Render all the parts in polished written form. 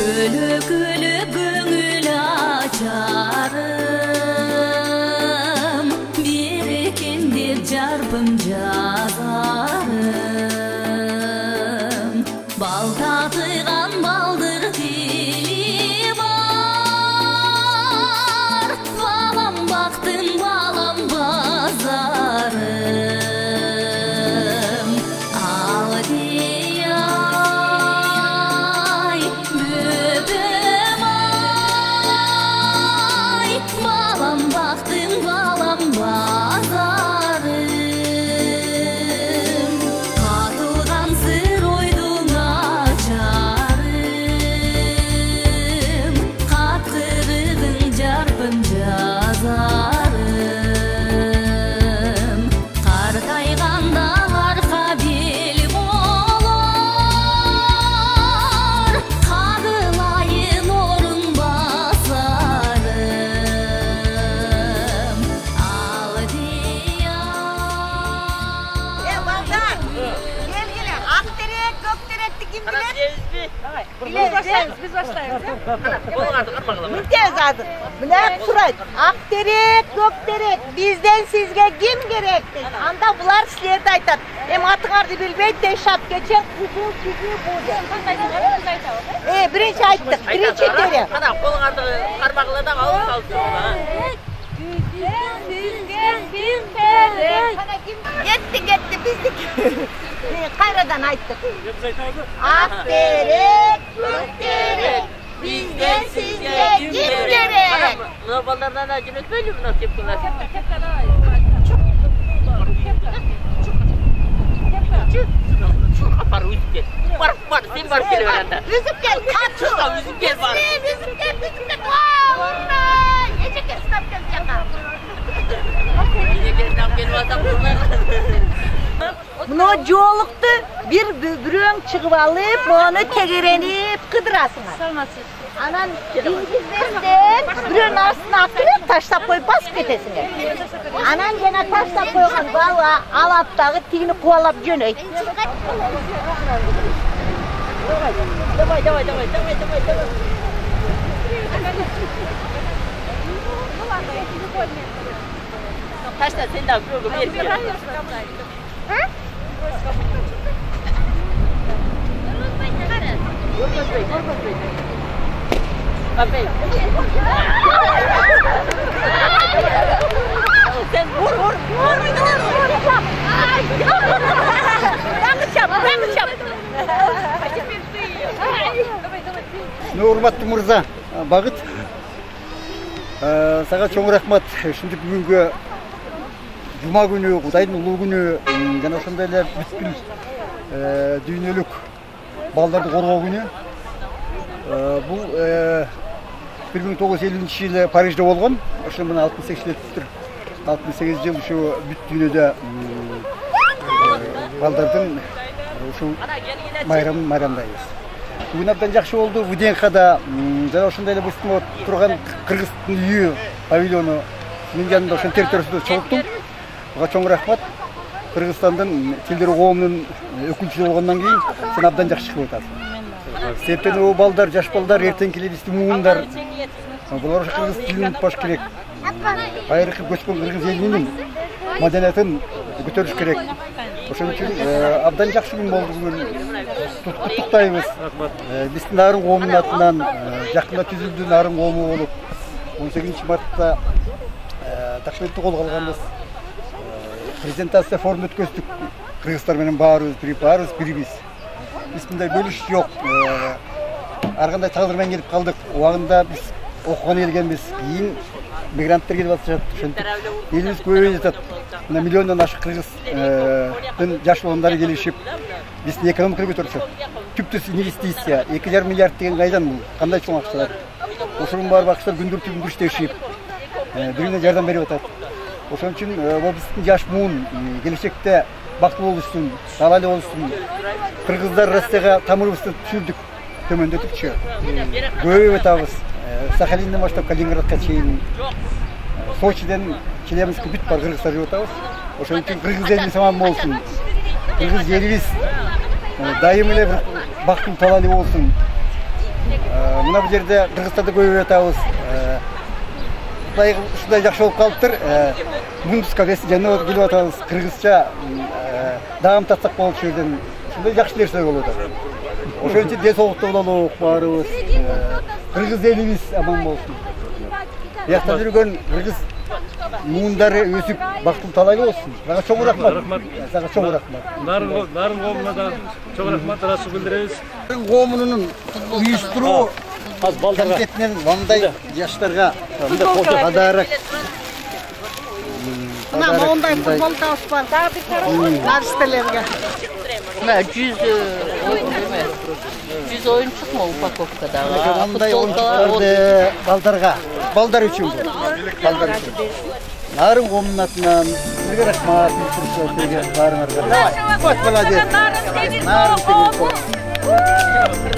Külü göngül açarım, birikindir çarpım yazarım. Bal tatıgan baldır dili var, balam baktın balam bazarım. Al diyay bübüm ay, balam baktın balam bazarım. Katıgan sır oydun açarım, katkırıdın çarpım yazarım. Kar kayganda arka bel bolar, kagılayın orun basarım. Al diyay. Baldan, gel gele. Akterek, gökterekti kim bilir? Biz başlayız. Mümtaz adı. Bilek Suray. Akterek, gökterek. Bizden sizge kim gerekti? Anda bular sizlerde aytat. Hem atыңарды bilbeyt de şap geçen kuzu bu de. Birinci ayttık. Birinci tere. Ana қолыңарды қармағылардан алып салсын. Yetti bizdik. Kayradan ayttık. Akterek, gökterek. Bizden sizge kim gerek? Mына балдардан әжім өтпейлі мына кепкалар. Апар өзіп кел. Бар, сен барып келе береді. Üzüp gel, kaçı. Üzüp gel бар. Üzüp gel. Vay, eceke sınap gel yaka. Егерден келіп алсам бұлар. Mına joluktu bir böbrüğün çıkıp alıp, onu tegerenip kıdırasınlar. Salmasın. Anan dingizlerden bürün arasına atılıp taşlap koyup basıp ketesine. Anan gene taşlap koyulan bala alaptağı tigini kovalap jönöy. Давай. Taşla sen de bir ver. Kapıyı. Sen vur. Bakışam. Урматтуу мырза, Багыт. Сага чоң рахмат. Ушинтип бүгүнкү жума күнү, Кудайдын улуу күнү жана ошондой эле бүткүл дүйнөлүк балдарды коргоо күнү. Бул 1950 жылы Парижде болгон. Ошо мына 68 жыл 68 жыл ушу бүт дүйнөдө балдардын ушу майрамын майрамдайбыз. Бүгүн абдан жакшы болду. ВДНХда жана ошондой эле бузтун турган Кыргыздын үйү, павильону менин жанымда ошонун территориясында чогулттум. Буга чоң рахмат. Кыргызстандын тилдер коомунун өкүлчүсү болгондон кийин сен абдан жакшы чыгып атасың. Себептен о балдар, жаш балдар эртең келебиздин муундар. Булар ошо кыргыз тилин унутпаш керек. Байыркы көчкөн кыргыз элинин маданиятын көтөрүш керек. Ошон үчүн абдан жакшы күн болду бүгүн. Куттуктайбыз. Биздин Нарын коомунун атынан жакында түзүлдү Нарын коому болуп 18 мартта документти колго алганбыз. Презентация форум өткөздүк. Кыргыздар менен баарыбыз бирибиз. Биз мындай бөлүш жок. Ар кандай тагдыр менен келип калдык. Убагында биз окуган келгенбиз. Кийин мигранттар келип атышат. Ошентип элибиз көбөйүп жатат. Мына миллиондон ашык кыргыздын жаш балдары келишип, биздин экономиканы көтөрүшөт. Түптүс инвестиция 2,5 миллиард деген кайдан бул? Кандай чоң акчалар? Ошонун баары бакчылар күндүр иштешип, бирине жардам берип атат. Ошон үчүн биздин жаш муун келечекте бактылуу болушун, талайлуу болушун, кыргыздар Россияга тамырыбызды түшүрдүк, төмөндөтүкчү. Көбөйүп атабыз. Сахалинден баштап Калининградка чейин, Сочиден Челябинскке бүт бар кыргыздар жүрүп атабыз. Ошон үчүн кыргыз элинин саман болсун. Кыргыз элибиз дайым эле бир бактын талайлуу болсун. Мына бу жерде Кыргызстанда көбөйүп атабыз. Ушундай жакшы болуп калыптыр. Мундуска фестивалына келип атабыз. Кыргызча дагым татсак болот ушул жерден. Ушундай жакшы нерселер болуп атат. Ошон үчүн ден соолукта бололук баарыбыз. Кыргыз элибиз аман болсун. Биякта жүргөн кыргыз муундары өсүп бактылуу талайлуу болсун. Сага чоң рахмат. Сага чоң рахмат. Нарын коомуна да чоң рахмат ыраазычылык билдиребиз. Нарын коомунун уюштуруу комитетинен мындай жаштарга кадарак Мына мондай футболкабыз бар. Дагы бир тарап нарстелерге. Мына 100 oyuncuk mu упаковкадагы? Мындай ойынчуктарды балдар үчүн бул. Балдар үчүн. Нарын коомунун атынан сизге рахмат. Сизге баарыңарга. Давай. Вот молодец.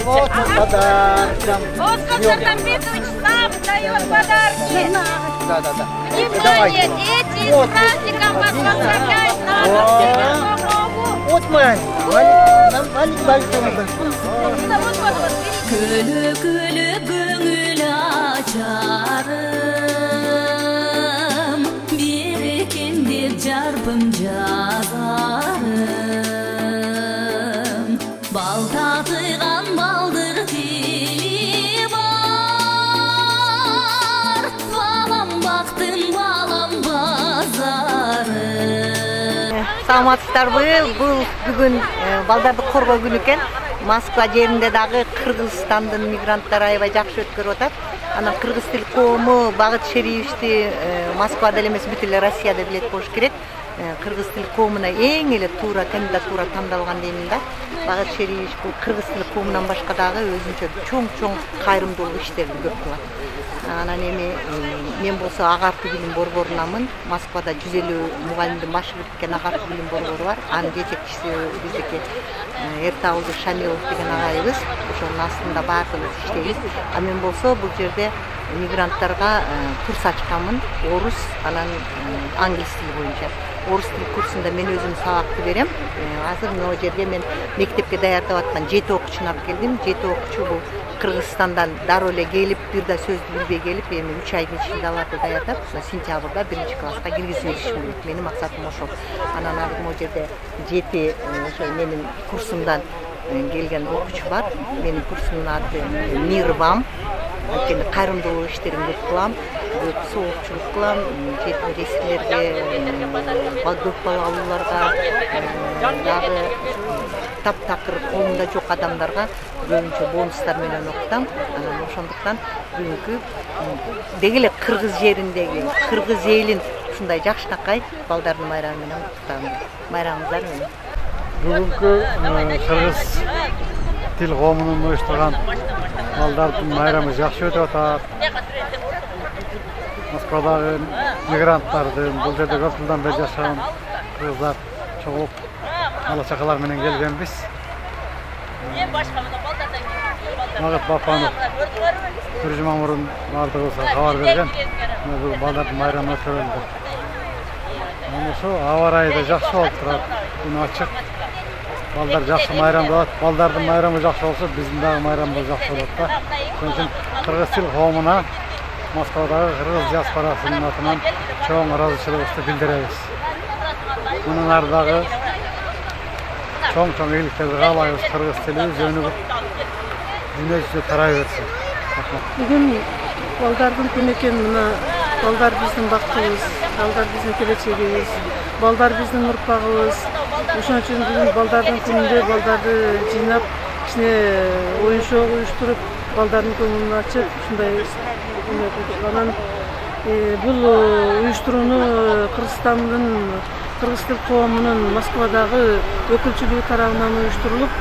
Вот подарок. Оскар Петрович сам дает подарки. Да. Внимание, дети, с праздником вас поздравляют нас. Вот маленький. Күлі көңіл açarım Birikim деп жарпым жазарым Бал татыған балдыр тили бар Балам бақтың балам базары Саламатсыздарбы? Бул бүгүн балдарды коргоо күнү экен. Москва жеринде дагы Кыргызстандын мигранттары аябай жакшы өткөрүп атат. Анан кыргыз тил коому Багыт Шериевичти Москвада эле эмес бүт эле Россияда билет болуш керек. Кыргыз тил коомуна эң эле туура кандидатура тандалган деймин да. Багыт Шериевич бул кыргыз тил коомунан башка дагы өзүнчө чоң кайрымдуулук иштерди көп кылат. Анан эми мен болсо агартуу билим борборунамын. Москвада 150 мугалимдин башы бириккен агартуу билим борбору бар. Анын жетекчиси биздики Эртаулды Шамилов деген агайыбыз. Ошонун астында баардыгыбыз иштейбиз. А мен болсо бул жерде мигранттарга курс ачканмын. Орус, анан англис тили боюнча. Орус тил курсунда мен өзүм сабакты берем. Азыр мына жерге мен мектепке даярдап аткан 7 окуучуну алып келдим. 7 окуучу бул Кыргызстандан дароо эле келип, бир да сөздү билбей келип, эми 3 айдын ичинде аларды даярдап, сентябрда 1-чи класска киргизип беришим керек. Менин максатым ошол. Анан ар могу жерде 7 ошо менин курсумдан келген окуучу бар. Менин курсумдун аты Мирвам. Анткени кайрымдуулук иштерин көп кылам, көп соопчулук кылам, жетим жесирлерге, көп балалууларга, дагы таптакыр колунда жок адамдарга көбүнчө бонустар менен окутам. Анан ошондуктан бүгүнкү деги эле кыргыз жериндеги, кыргыз элин ушундай жакшынакай балдардын майрамы менен куттуктайм. Майрамыңыздар менен. Бүгүнкү кыргыз тил коомунун уюштурган балдардын майрамы жакшы өтүп атат. Москвадагы мигранттардын бул жерде көп жылдан бери жашаган кыргыздар чогулуп бала чакалар менен келгенбиз. Багыт Бапанов бир жума мурун бардыгыбызга кабар берген. Бул балдардын майрамы өткөрүлдү. Ошо аба ырайы да жакшы болуп турат. Күн ачык. Балдар жакшы майрамдалат. Балдардын майрамы жакшы болсо, биздин дагы майрамыбыз жакшы болот да. Ошон үчүн кыргыз тил коомуна Москвадагы кыргыз диаспорасынын атынан чоң ыраазычылыгыбызды билдиребиз. Мунун ардагы чоң ийгиликтерди каалайбыз. Кыргыз тилибиз өнүгүп, дүйнө жүзүнө тарай берсин. Бүгүн балдардын күнү экен. Мына балдар биздин бактыбыз, балдар биздин келечегибиз, балдар биздин урпагыбыз. Ошон үчүн бүгүн балдардын күнүндө балдарды жыйнап, кичине оюн шоу уюштуруп, балдардын көңүлүн ачып, ушундай анан бул уюштурууну Кыргызстандын кыргыз тил коомунун Москвадагы өкүлчүлүгү тарабынан уюштурулуп,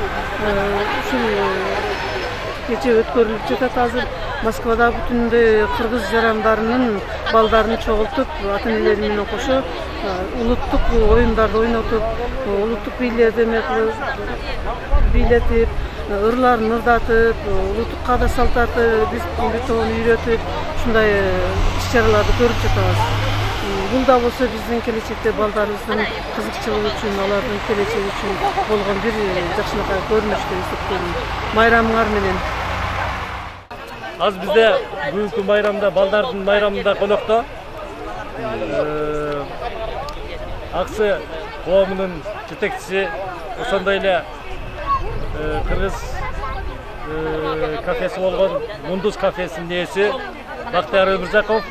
ушул кече өткөрүлүп жатат. Азыр Москвада бүтүндөй кыргыз жарандарынын балдарын чогултуп, ата энелери менен кошо улуттук оюндарды ойнотуп, улуттук бийлерди бийлетип, ырларын ырдатып, улуттук каада салтарды биз бутон үйрөтүп, ушундай иш-чараларды көрүп жатабыз. Бул да болсо биздин келечекте балдарыбыздын кызыкчылыгы үчүн, алардын келечеги үчүн болгон бир жакшынакай көрүнүш деп эсептейм. Майрамыңар менен. Аз бізде бүгінгі майрамда, балдардың майрамында қонақта Ақсы қоғамының жетекшісі, осындай эле Кыргыз кафесі болған Мундуз кафесінің иесі Бақтияр Өміржақов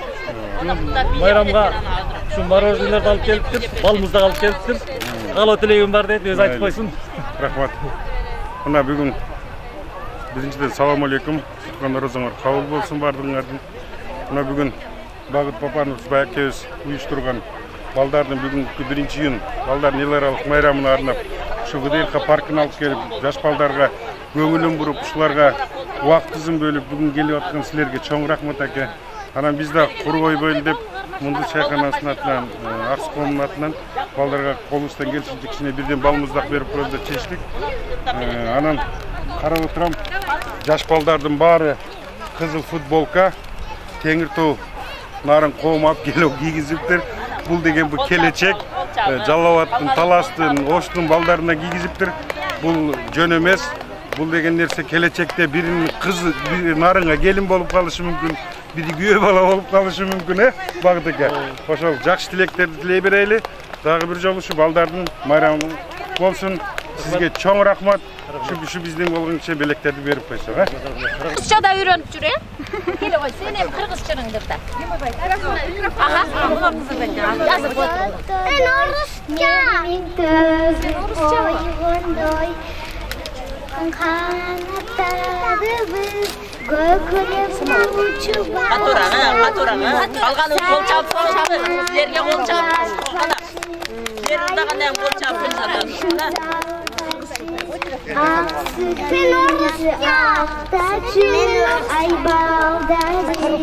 майрамға şu мороженелерді алып келіптір, балымызды алып келіптір. Қалау тілегім бар дейді, өзі айтып қойсын. Рахмат. Мына бүгін біріншіден салам алейкум. Шыққан оразаңар қабыл болсын бардыңардың. Мына бүгін Бағыт Папанов бәкез ұйыштырған балдардың бүгінгі 1-июнь балдардың ел аралық майрамына арнап шу Выделка паркын алып келіп, жас балдарға көңілін бұрып, ұшыларға уақытызын бөліп, бүгін келіп атқан сілерге чоң рахмат әке. Анан бізді құрғой бөлдеп, Мундуз шайханасының атынан, Ақсы қомының атынан балдарға қолыстан келсінші кішіне бірден балымыздақ беріп көзді чештік. Анан қарап отырам, жас балдардың бары қызыл футболка, Теңіртау нарын қомап келіп кигізіптір. Бұл деген бұл келечек, Жалауаттың, Таластың, Оштың балдарына кигізіптір. Бұл жөн емес. Бұл деген нәрсе келечекте бірінің қызы нарыңа келін болып қалышы мүмкін, бірі күйе бала болып қалышы мүмкін, Бағдыке. Ошол жақсы тілектерді тілей берейлі. Дағы бір жолы шу балдардың майрамы болсын. Сізге чоң рахмат. Шу біздің болған кеше белектерді беріп қойса. Қырғызчада үйреніп жүр, келе ғой, сен ем қырғыз жырыңдыр да. Жазып отыр. Қатураңы, қалғаны қол чабып, сіздерге қол чабып. Жер ұздағаннан қол чабып. Sen orası ahtacı ay baldadın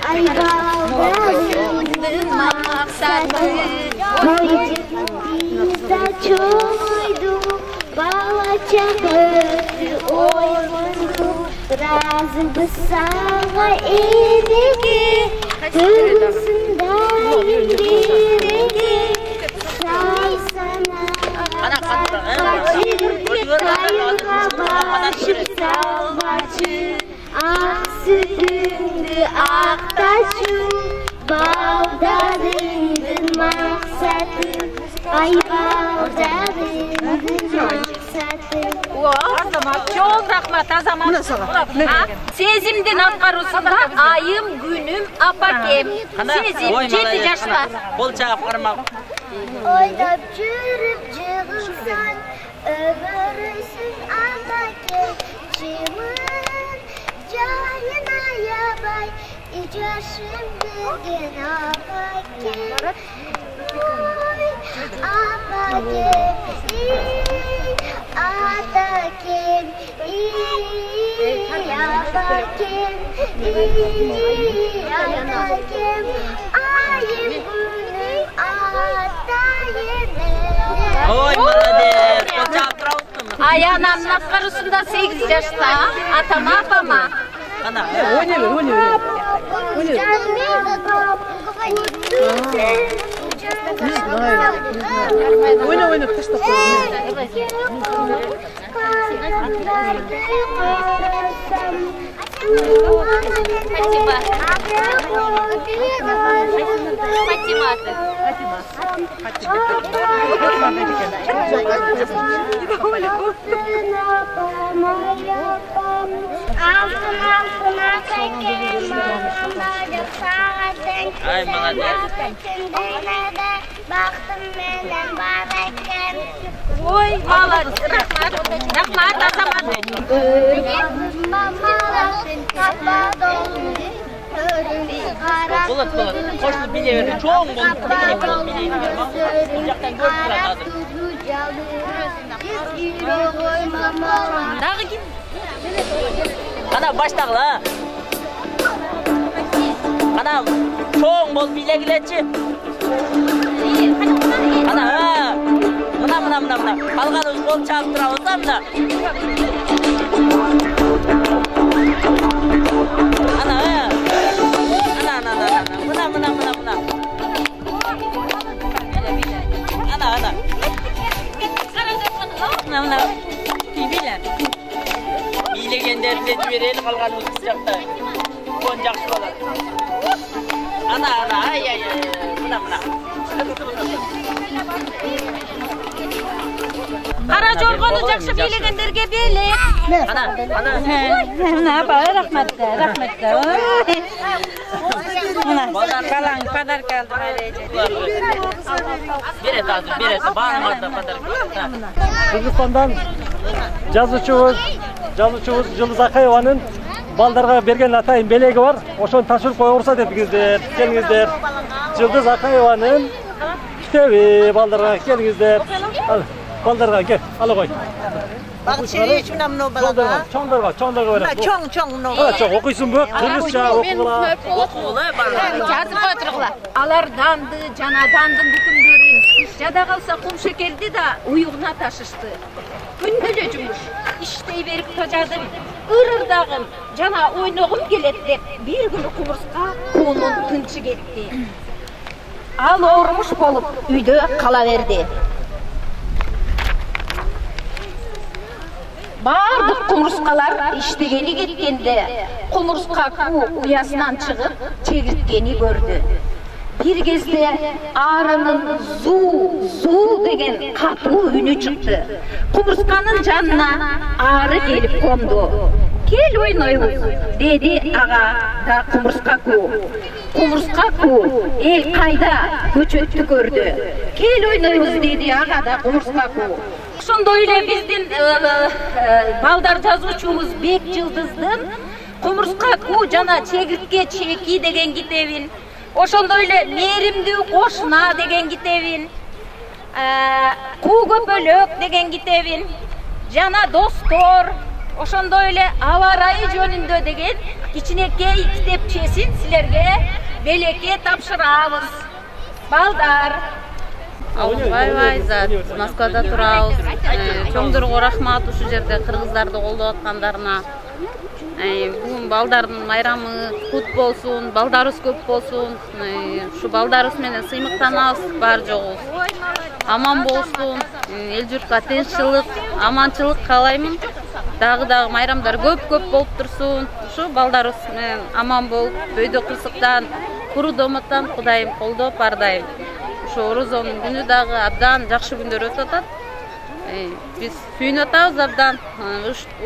ay baldadın maksadı boycumuzda çoğuydu balaca kötü oyundu razı bısağa edigi duyusundayım birigi sana Sütündü aktaşı Bağdadındın maksadı Ay bağdadındın maksadı Çok rahmat azamat. Sezimden atkarusunda ayım, günüm, apakem. Sezim 7 yaşlar. Kol çağıp qarmaq. Oynap жүріп жығылсан Ömürüsün apakem Çımın Cayın ayabay İcaşım bilgin apakem Oy apakem Atakem Apakem Atakem Ayım günüm Oy, молодец. Kol çağıp тұрауыстым. Ay anamın atkarusunda 8 yaşta. Atama apama. Ana. Oyna tışta Ay, молодец. Oy, молодец. Rahmat azamat. Болады. Қошты биле берді. Чоң болып, керек болып билейді берді. Бұл жақтан көріп тұрады. Дағы кім? Ана баштағыла. Ана чоң болып биле келетші. Ана, мына. Қалғанымыз қол чағып тұра болса мына. Ана, мына. Ана. Мына. Билегендер білетіп берели калганыбыз биз жакта. Кон жакшы болот. Ana, ay. Mına. Qara jorgonu жақсы билегендерге белек. Ana. Мына рахмат. Мына балаң подарка алды. Берет. Баарыңарда подарка. Кыргызстандан жазуучубуз Жылдыз Акаеванын балдарга берген атайын белеги бар. Ошону тапшырып коюп уруксат этиңиздер. Келиңиздер. Жылдыз Акаеванын китеби балдарга келиңиздер. Балдарга кел, ала кой. Багыт шериш мына мына балага. Чоңдорго берет. Чоң мына. Чоң окуйсуңбу? Кыргызча окугула. Жазып отургула. Алар данды, жана дандын бүкүмдөрүн жада калса кум шекерди да уюгуна ташышты. Күндө эле жумуш. Иштей берип тажадым. Ырырдагым, жана ойногум келет деп бир күнү кумурска куунун тынчы кетти. Ал оорумуш болуп үйдө кала берди. Бардык кумурскалар иштегени кеткенде кумурска куу уясынан чыгып чегирткени көрдү. Бир кезде арынын зу деген катуу үнү чыкты. Кумурсканын жанына ары келип конду. Кел ойнойбуз, деди ага да кумурска куу. Кумурска куу эл кайда көчөттү көрдү. Кел ойнойбуз, деди ага да кумурска куу. Ошондой эле биздин балдар жазуучубуз Бек Жылдыздын Кумурска куу жана чегиртке чеки деген китебин, ошондой эле Мээримдүү кошуна деген китебин, Куу көпөлөк деген китебин, жана Достор, ошондой эле Аба ырайы жөнүндө деген кичинекей китепчесин силерге белекке тапшырабыз. Балдар Аубай зат Москвада турабыз. Чоңдорго рахмат ушул жерде кыргыздарды колдоп аткандарына. Бүгүн балдардын майрамы кут болсун, балдарыбыз көп болсун. Ушу балдарыбыз менен сыймыктанабыз, бар жогубуз. Аман болсун, эл журтка тынччылык, аманчылык каалаймын. Дагы майрамдар көп болуп турсун. Ушу балдарыбыз менен аман болуп, өйдө кырсыктан, куру доматтан Кудайым колдоп бардайым. Орозонун күнү дагы абдан жакшы күндөр өтүп атат. Биз сүйүнүп атабыз абдан.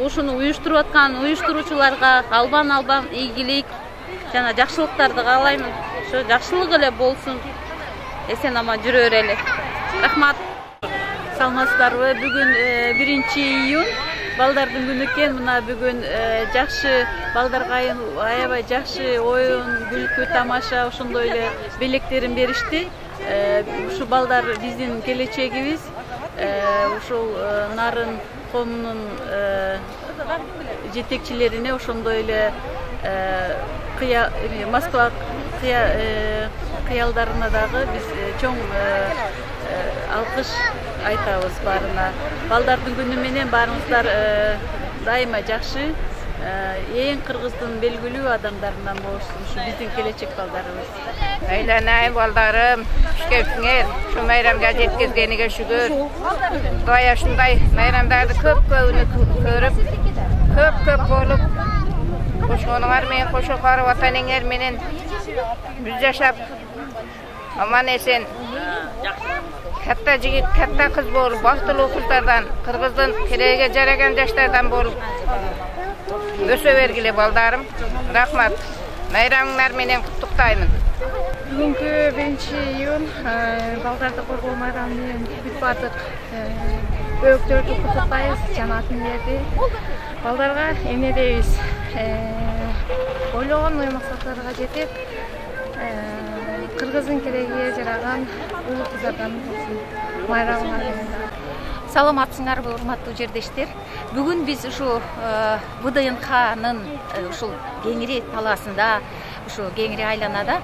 Ушуну уюштуруп аткан уюштуруучуларга албан ийгилик жана жакшылыктарды каалаймын. Ошо жакшылык эле болсун. Эсен аман жүрө берели. Рахмат. Саламатсыздарбы? Бүгүн 1-июнь балдардын күнү экен. Мына бүгүн жакшы балдарга аябай жакшы оюн, күлкү, тамаша, ошондой эле белектерин беришти. Ушу балдар биздин келечегибиз. Ушул Нарын коомунун жетекчилерине, ошондой эле Москва кыялдарына дагы биз чоң алкыш айтабыз баарына. Балдардын күнү менен баарыңыздар дайыма жакшы, эң кыргыздын белгилүү адамдарынан болушун, ушу биздин келечек балдарыбыз. Айланай балдарым, кепсиңер, şu майрамга жеткизгениге шүгүр. Кудай ушундай майрамдарды көп-көбүнү көрүп, көп болуп, ошоңар менен кошо карып атаныңар менен биз жашап аман эсен katta жигит, katta кыз болуп, бактылуу кыздардан, кыргыздын кереге жараган жаштардан болуп өсө бергиле балдарым. Рахмат. Майрамыңар менен куттуктаймын. Бүгүнкү 1-июнь балдарды коргоо майрамы менен бүт бардык бөөктөрдү куттуктайбыз, жанатын берди. Балдарга эмне дейбиз? Ойлогон максаттарга жетип, кыргыздын кереге жараган улуу кыздардан болсун. Майрамыңар менен. Саламатсыңарбы, урматтуу жердештер. Бүгүн биз ушу ВДНХнын ушул кеңири талаасында, ушу кеңири айланада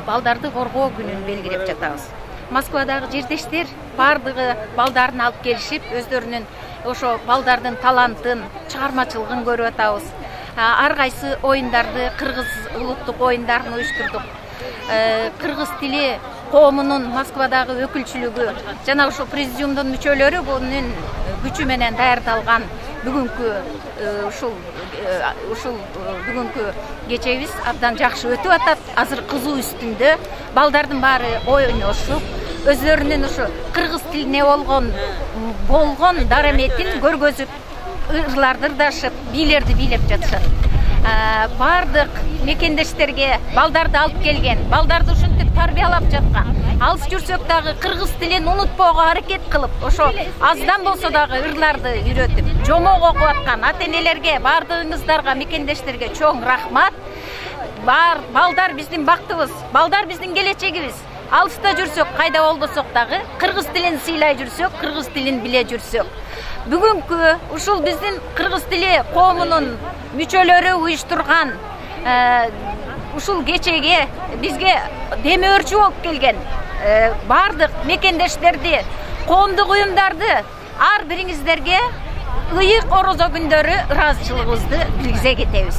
балдарды коргоо күнүн белгилеп жатабыз. Москвадагы жердештер бардыгы балдарын алып келишип, өздөрүнүн ошо балдардын талантын, чыгармачылыгын көрүп атабыз. Ар кайсы оюндарды, кыргыз улуттук оюндарын уюштурдук. Кыргыз тили коомунун Москвадагы өкүлчүлүгү жана ошо президиумдун мүчөлөрү бунун күчү менен даярдалган бүгүнкү ушул ушул бүгүнкү кечебиз абдан жакшы өтүп атат. Азыр кызуу үстүндө балдардын баары ойношуп, өзлөрүнүн ушу кыргыз тилине болгон дараметин көргөзүп, ырларды ырдашып, бийлерди бийлеп жатышат. Бардык мекендештерге балдарды алып келген, балдарды ушинтип тарбиялап жаткан, алыс жүрсөк дагы кыргыз тилин унутпоого аракет кылып, ошо аздан болсо дагы ырларды үйрөтүп, жомок окуп аткан ата-энелерге, бардыгыңыздарга, мекендештерге чоң рахмат. Балдар биздин бактыбыз, балдар биздин келечегибиз. Алыста жүрсөк, кайда болбосок дагы, кыргыз тилин сыйлай жүрсөк, кыргыз тилин биле жүрсөк. Бүгүнкү ушул биздин кыргыз тили коомунун мүчөлөрү уюштурган ушул кечеге бизге демөөрчү болуп келген бардык мекендештерди, коомдук уюмдарды ар бириңиздерге ыйык орозо күндөрү ыраазычылыгыбызды билгизе кетебиз.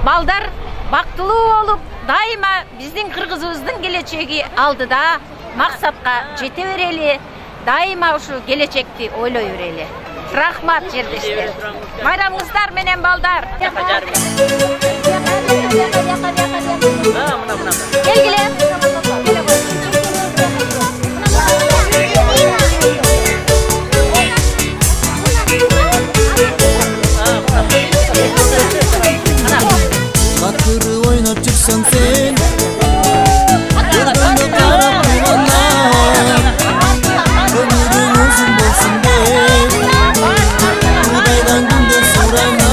Балдар бактылуу болуп, дайыма биздин кыргызыбыздын келечеги алдыда максатка жете берели, дайыма ушу келечекти ойлой берели. Рахмат жердештер. Майрамыңыздар менен балдар. Келгиле. Батыры ойнап жүрсөң сен, өмүрүң узун болсун деп, Кудайдан күндө сурайма.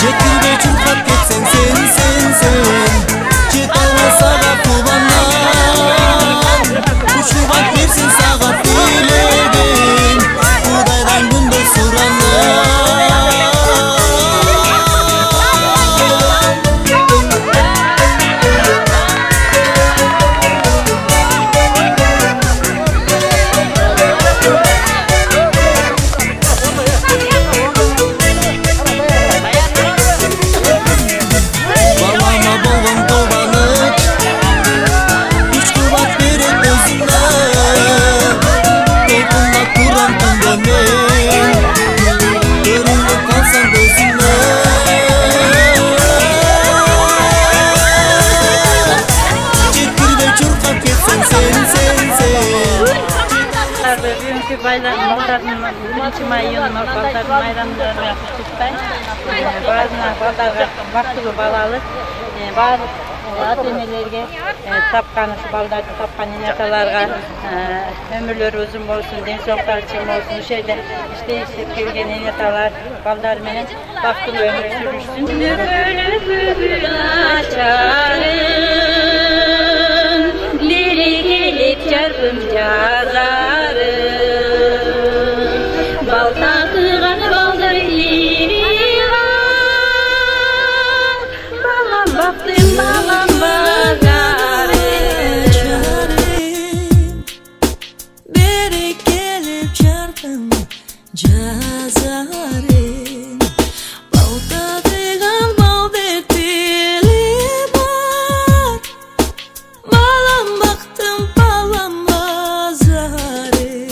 Жеткирбей чуркап кетсең сен, жете албаса да кубанам. Учурбак берсин сага тилегин, Кудайдан күндө сурайма. Балдардын 1-майын балдардын майрамдарын куттуктай. Баарына балдарга бактылуу балалык, баардык ата-энелерге тапкан ушу балдарды тапкан эне-аталарга өмүрлөрү узун болсун, ден соолуктары чың болсун. Ошол жерде иштеп келген эне-аталар балдар менен бактылуу өмүр сүрүшсүн. Лирикелик жаркын жазарым, бал татыган балдар илиган, балам бактым, балам базарым. Бери келип жаркын жазарым, бал татыган балдар тили бар, балам бактым, балам базарым.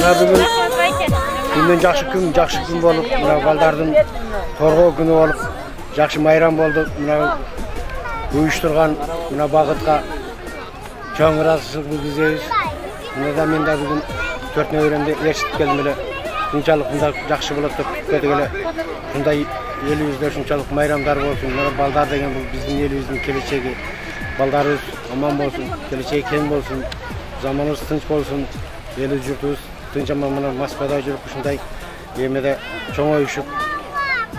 Мына бүгүн күндөн жакшы күн болуп, мына балдардын коргоо күнү болуп, жакшы майрам болду. Мына уюштурган мына багытка чоң ыраазычылык билдиребиз. Мына да мен да бүгүн 4 нөбөремди ээрчитип келдим эле. Ушунчалык мындай жакшы болот деп күтпөдүк эле. Ушундай элибизде ушунчалык майрамдар болсун. Мына балдар деген бул биздин элибиздин келечеги. Балдарыбыз аман болсун, келечеги кең болсун, заманыбыз тынч болсун, эл журтубуз тынч аман мына Москвада жүрүп ушундай эмеде чоңоюшуп,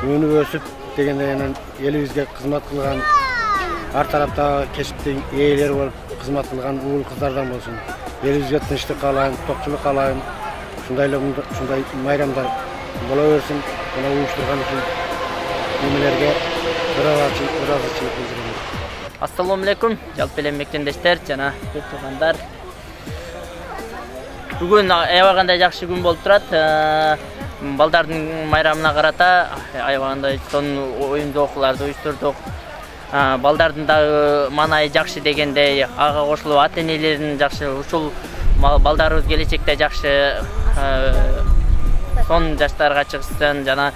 өнүп өсүп дегенден элибизге кызмат кылган, ар тарапта кесиптин ээлери болуп кызмат кылган уул кыздардан болсун. Элибизге тынчтык каалайм, токчулук каалайм. Ушундай майрамдар боло берсин. Мына уюштурган үчүн эмелерге ыраазычылык билдирем. Ассаламу алейкум, жалпы эле мекендештер жана туугандар. Бүгүн аябагандай жакшы күн болуп турат. Балдардын майрамына карата аябагандай сонун оюн окууларды уюштурдук. балдардын дагы маанайы жакшы дегендей, ага кошулуп ата-энелердин жакшы, ушул балдарыбыз келечекте жакшы сон жаштарга чыксын, жана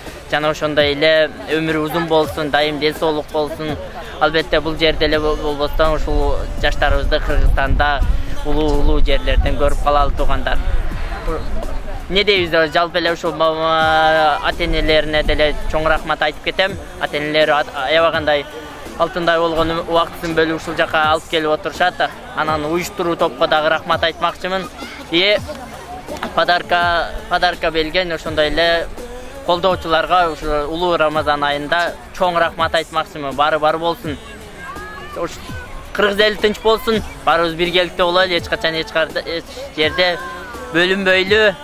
ошондой эле өмүрү узун болсун, дайым дел соолук болсун. Албетте бул жерде эле болбостон ушул жаштарыбызды Кыргызстанда улуу жерлерден көрүп калалы туугандар. Не дейбиз, жалпы эле ушул ата-энелерине деле чоң рахмат айтып кетем. Ата-энелери аябагандай алтындай болгон убактысын бөлүп ушул жака алып келип отурушат. Анан уюштуруу топко дагы рахмат айтмакчымын. Подарка берген ошондой эле колдоочуларга ушул улуу Рамазан айында чоң рахмат айтмакчымын. Бары болсун. Кыргыз эли тынч болсун. Баарыбыз биргеликте бололу, эч качан эч жерде бөлүнбөйлү,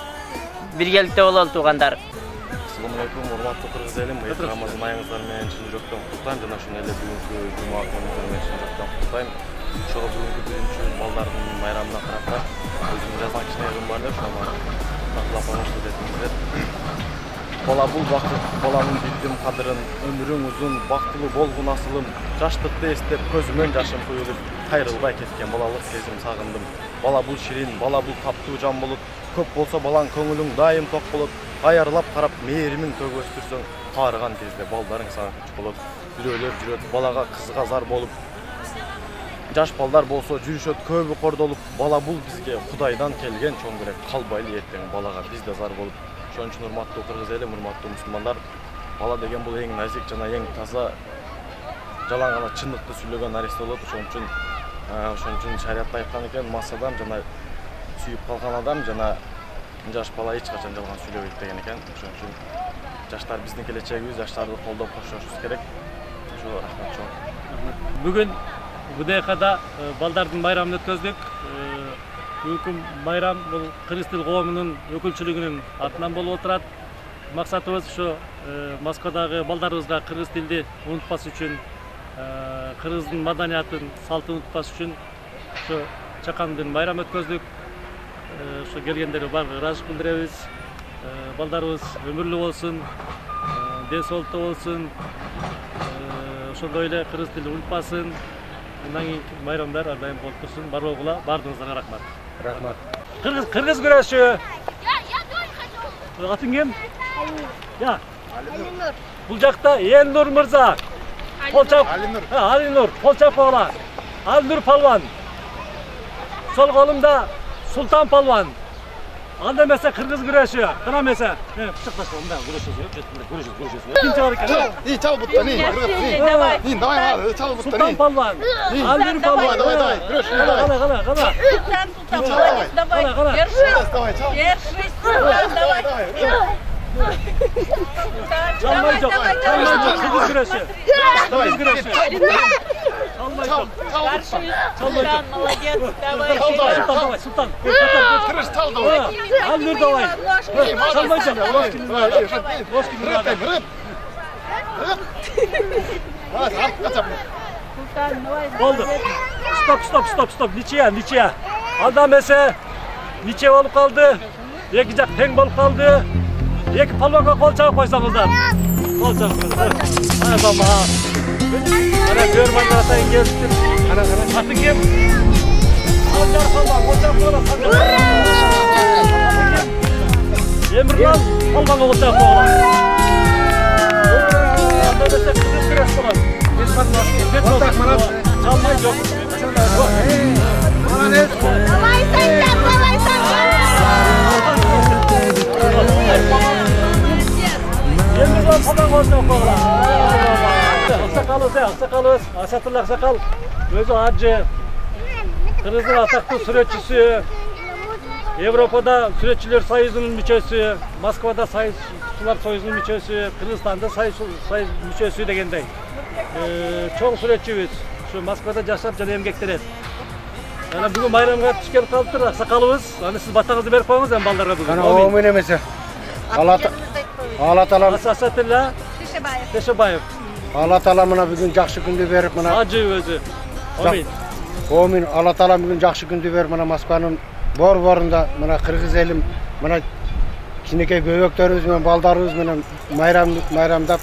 биргеликте бололу туугандар. Assalamu alaikum, урматтуу кыргыз элим. Рамазан айыңыздар менен чын жүрөктөн куттуктайм жана ошондой эле бүгүнкү жума күнүңүздөр менен чын жүрөктөн куттуктайм. Ошого бүгүнкү биринчи балдардын майрамына карата өзүм жазган кичине ырым бар деп ошону таклап коюшту дедиңиздер. Бала бул бакыт, баланын билдим кадырын, өмүрүң узун, бактылуу болгун асылым. Жаштыкты эстеп, көзүмөн жашым куюлуп, кайрылбай кеткен балалык сезим сагындым. Бала бул ширин, бала бул таптуу жан болуп, көп болсо балаң көңүлүң дайым ток болот. Аярлап карап мээримиң төгүп өстүрсөң, каарыган кезде балдарың сага күч болот. Бирөөлөр жүрөт балага кызга зар болуп. Жаш балдар болсо жүрүшөт көбү кордолуп. Бала бул бизге Кудайдан келген чоң керек. Калбайлы эртең балага биз да зар болуп. Ошон үчүн урматтуу кыргыз эли, урматтуу мусулмандар, бала деген бул эң назик жана эң таза, жалаң гана чындыкты сүйлөгөн наресе болот. Ошон үчүн шариятта айткан экен, мас адам жана сүйүп калган адам жана жаш бала эч качан жалган сүйлөбөйт деген экен. Ошон үчүн жаштар биздин келечегибиз, жаштарды колдоп коштошубуз керек. Ошо рахмат чоң. Бүгүн ВДХда балдардын майрамын өткөздүк. Бүгүнкү майрам бул кыргыз тил коомунун өкүлчүлүгүнүн атынан болуп отурат. Максатыбыз ушу Москвадагы балдарыбызга кыргыз тилди унутпас үчүн, кыргыздын маданиятын, салтын унутпас үчүн ушу чакандын майрам өткөздүк. Ушу келгендерге баарыга ыраазычылык билдиребиз. Балдарыбыз өмүрлүү болсун, ден соолукта болсун. Ошондой эле кыргыз тилди унутпасын. Мындан кийинки майрамдар ар дайым болуп турсун. Барлыгыла баардыгыңыздарга рахмат. Рахмат. Кыргыз күрөшү. Атың ким? Я. Алинур. Бул жакта Элнур мырза. Полчак. Алинур. Полчак бала. Алинур палван. Сол колумда Султан палван. Анда эмесе кыргыз күрөшү. Кына эмесе. Пычакташып мындай күрөшөсү. Ким чабар экен? Чал бутта не. Давай. Давай, чал бутта не. Султан палван. Алинур палван. Давай. Күрөш. Кана. Давай. Держись. Давай, чал. Держись. Давай. Çalmayı çok. Kırgız güreşi. Kırgız güreşi. Çalmayı çok. Молодец. Давай. Sultan. Кырыш тал давай. Алнур давай. Çalmayı çok. Oldu. Stop. Niçeye. Adam ese niçe olup kaldı. Екі жақ тең болып қалды. Екі палуанға қол чағып қойсаңыздар. Қол чағып. Ана көрмандар атайын келістір. Атын кем? Қол чағып палуан, қол чағып қойла. Емірлан палуанға қол чағып қойла. Анда бесе кыргыз күреш болады. Çalmay жоқ. Ақсақалыз, Асатулла Ақсақал, өзі Аджы, Кыргыздың атақты сүретшісі, Европада сүретшілер союзының мүшесі, Москвада сайысшылар союзының мүшесі, Кыргызстанда сайыс мүшесі дегендей. Чоң сүретшіміз, Москвада жашап және емгектенеді. Бүгін майрамға түскеліп қалып тұр, Ақсақалымыз, сіз батаңызды беріп қойыңыз, балдарға бүгін. Омен емесі. Алла Таала Асатулла Тешебаев. Алла Таала мына бүгін жақсы күнді беріп мына. Аджы өзі. Амин. Амин. Алла Таала бүгін жақсы күнді беріп мына Москваның бор-борында мына кыргыз елім мына кішкенекей бөбектеріміз мен балдарымыз мына майрамдап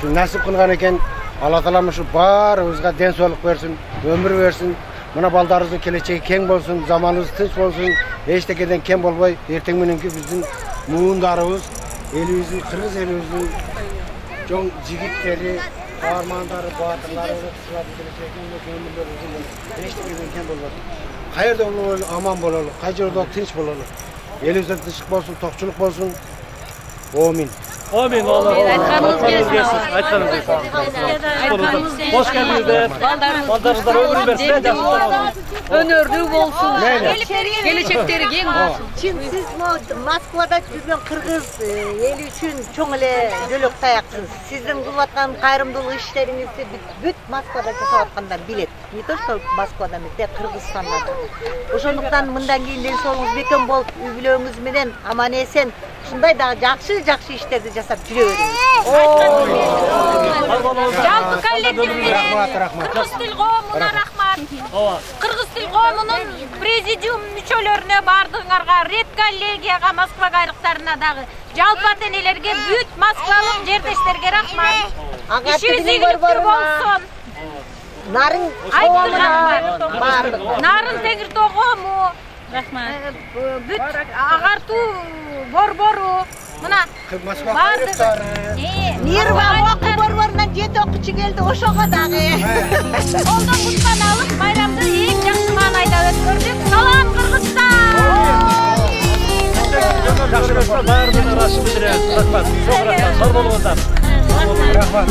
нәсіп қылған екен. Алла Таалам ушу баарыбызга ден соолук берсин, өмүр берсин. Мына балдарыбыздын келечеги кең болсун, заманыбыз тынч болсун, эчтекеден кем болбой, эртең мененки биздин муундарыбыз, элибиздин, кыргыз элибиздин жоң жигиттери, каармандары, баатырлары эчтекеден кем болбосун. Каерде бололу аман бололу, кай жерде тынч бололу. Элибизде тынчтык болсун, токчулук болсун. Амин. Amin Allah. Aytkanız hoş geldiniz. Baldarınızlar ömür versin. Önörlü bolsun. Gelecekleri keng bolsun. Siz Moskvada жүрген кыргыз eli үчүн чоң эле жөлөк таяксыз. Сиздин кылып аткан кайрымдуулук иштериңизди бүт Москвада жасап аткандар билет. Не то что Москвада эмес, Кыргызстанда. Ошондуктан мындан кийин ден соолугуңуз бекем болуп, үй бүлөңүз менен аман эсен ушундай дагы жакшы иштерди жасап жүрө бериңиз. Жалпы коллектив менен Кыргыз тил коомуна рахмат. Кыргыз тил коомунун президиум мүчөлөрүнө бардыгыңарга, редколлегияга, Москва кайрыктарына дагы жалпы ата-энелерге, бүт москвалык жердештерге рахмат. Ишибиз ийгиликтүү болсун. Нарын Нарын Теңиртоо коому рахмат. Бүт агартуу борбору мына Нирва окуу борборунан 7 окуучу келди, ошого дагы. Колдон куткан алып байрамды эң жакшы маанайда өткөрдүк. Салам Кыргызстан! Жакшы болсо баарыбызга ырашып билдиребиз. Рахмат. Чоң рахмат. Сау болуңуздар. Рахмат.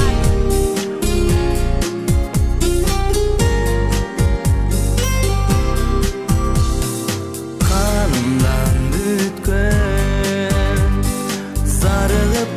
Kanımdan bütkün sarılıp